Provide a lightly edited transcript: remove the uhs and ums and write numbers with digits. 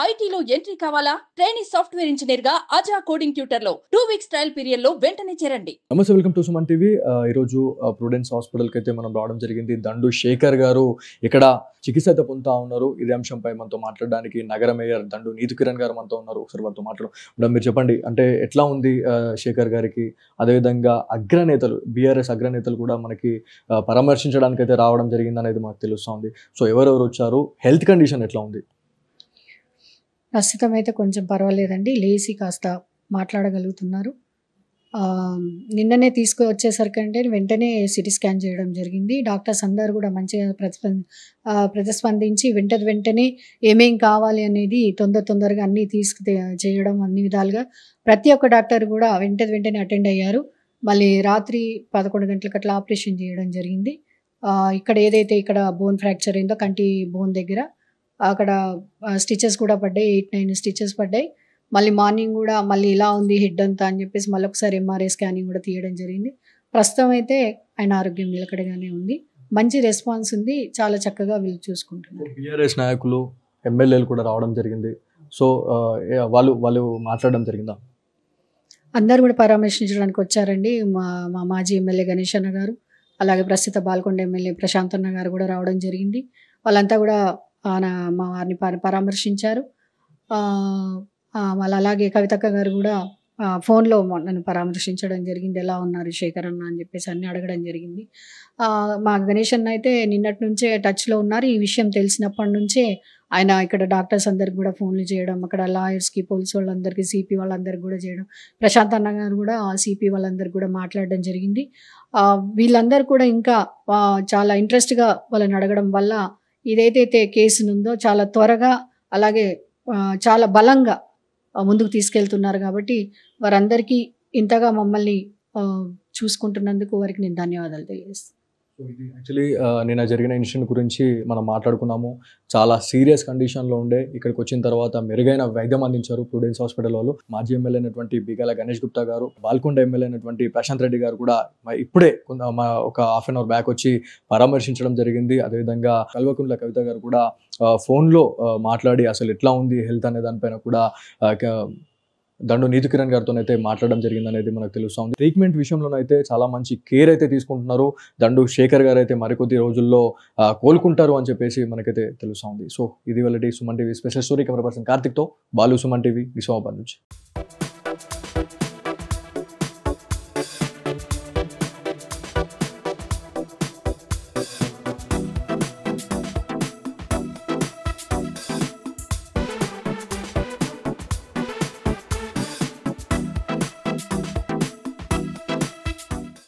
ఐటీలో ఎంట్రీ కావాలా? Training software engineer గా అజా కోడింగ్ ట్యూటర్ లో 2 వీక్స్ ట్రయల్ పీరియడ్ లో వెంటనే చేరండి. నమస్తే, వెల్కమ్ టు సుమన్ టీవీ. ఈరోజు ప్రుడెన్స్ హాస్పిటల్కి అయితే మనం రావడం జరిగింది. దండు శేఖర్ గారు ఇక్కడ చికిత్స అయితే పొందుతా ఉన్నారు. ఇదే అంశంపై మనతో మాట్లాడడానికి నగర మేయర్ దండు నీతు కిరణ్ గారు మనతో ఉన్నారు. ఒకసారి వారితో మాట్లాడడం. మీరు చెప్పండి, అంటే ఎట్లా ఉంది శేఖర్ గారికి? అదేవిధంగా అగ్రనేతలు, బీఆర్ఎస్ అగ్రనేతలు కూడా మనకి పరామర్శించడానికి అయితే రావడం జరిగింది అనేది మాకు తెలుస్తుంది. సో ఎవరెవరు వచ్చారు, హెల్త్ కండిషన్ ఎట్లా ఉంది? ప్రస్తుతం అయితే కొంచెం పర్వాలేదండి, లేచి కాస్త మాట్లాడగలుగుతున్నారు. నిన్ననే తీసుకువచ్చేసరికి అంటే వెంటనే సిటీ స్కాన్ చేయడం జరిగింది. డాక్టర్స్ అందరూ కూడా మంచిగా ప్రతిస్పందించి వెంటనే ఏమేం కావాలి అనేది తొందరగా అన్నీ చేయడం, అన్ని విధాలుగా ప్రతి ఒక్క డాక్టర్ కూడా వెంటనే అటెండ్ అయ్యారు. మళ్ళీ రాత్రి 11 గంటలకు అట్లా ఆపరేషన్ చేయడం జరిగింది. ఇక్కడ ఏదైతే ఇక్కడ బోన్ ఫ్రాక్చర్ అయిందో కంటి బోన్ దగ్గర, అక్కడ స్టిచెస్ కూడా పడ్డాయి, 8-9 స్టిచెస్ పడ్డాయి. మళ్ళీ మార్నింగ్ కూడా మళ్ళీ ఇలా ఉంది హెడ్ అంతా అని చెప్పేసి మళ్ళీ ఒకసారి ఎంఆర్ఐ స్కానింగ్ కూడా తీయడం జరిగింది. ప్రస్తుతం అయితే ఆయన ఆరోగ్యం నిలకడగానే ఉంది, మంచి రెస్పాన్స్ ఉంది, చాలా చక్కగా వీళ్ళు చూసుకుంటున్నారు. బీఆర్ఎస్ నాయకులు, ఎమ్మెల్యేలు కూడా రావడం జరిగింది. సో వాళ్ళు మాట్లాడడం జరిగిందా? అందరూ కూడా పరామర్శించడానికి వచ్చారండి. మా మాజీ ఎమ్మెల్యే గణేష్ అన్న గారు, అలాగే ప్రస్తుత బాల్కొండ ఎమ్మెల్యే ప్రశాంత్ అన్న గారు కూడా రావడం జరిగింది. వాళ్ళంతా కూడా మా వారిని పరామర్శించారు. వాళ్ళు అలాగే కవితక్క గారు కూడా ఫోన్లో నన్ను పరామర్శించడం జరిగింది. ఎలా ఉన్నారు శేఖర్ అన్న అని చెప్పేసి అన్నీ అడగడం జరిగింది. మా గణేష్ అన్న అయితే నిన్నటి నుంచే టచ్లో ఉన్నారు. ఈ విషయం తెలిసినప్పటి నుంచే ఆయన ఇక్కడ డాక్టర్స్ అందరికి కూడా ఫోన్లు చేయడం, అక్కడ లాయర్స్కి, పోలీస్ వాళ్ళందరికీ, సిపి వాళ్ళందరికీ కూడా చేయడం, ప్రశాంత్ అన్న గారు కూడా సిపి వాళ్ళందరికీ కూడా మాట్లాడడం జరిగింది. వీళ్ళందరూ కూడా ఇంకా చాలా ఇంట్రెస్ట్గా వాళ్ళని అడగడం వల్ల ఇదైతే కేసు ఉందో చాలా త్వరగా అలాగే చాలా బలంగా ముందుకు తీసుకెళ్తున్నారు. కాబట్టి వారందరికీ ఇంతగా మమ్మల్ని చూసుకుంటున్నందుకు వారికి నేను ధన్యవాదాలు తెలియజేస్తాను. యాక్చువల్లీ నిన్న జరిగిన ఇన్సిడెంట్ గురించి మనం మాట్లాడుకున్నాము. చాలా సీరియస్ కండిషన్లో ఉండే ఇక్కడికి వచ్చిన తర్వాత మెరుగైన వైద్యం అందించారు ప్రుడెన్స్ హాస్పిటల్ వాళ్ళు. మాజీ ఎమ్మెల్యే అయినటువంటి బిగాల గణేష్ గుప్తా గారు, బాల్కొండ ఎమ్మెల్యే అయినటువంటి ప్రశాంత్ రెడ్డి గారు కూడా ఇప్పుడే ఒక హాఫ్ అన్ అవర్ బ్యాక్ వచ్చి పరామర్శించడం జరిగింది. అదేవిధంగా కల్వకుంట్ల కవిత గారు కూడా ఫోన్లో మాట్లాడి అసలు ఎట్లా ఉంది హెల్త్ అనే దానిపైన కూడా దండు నీతు కిరణ్ గారితో అయితే మాట్లాడడం జరిగింది అనేది మనకు తెలుస్తుంది. ట్రీట్మెంట్ విషయంలోనైతే చాలా మంచి కేర్ అయితే తీసుకుంటున్నారు. దండు శేఖర్ గారు అయితే మరికొద్ది రోజుల్లో కోలుకుంటారు అని చెప్పేసి మనకైతే తెలుస్తుంది. సో ఇది వాళ్ళ Suman TV special story. Camera person కార్తిక్తో బాలు, సుమన్ టీవీ, నిజామాబాద్ నుంచి.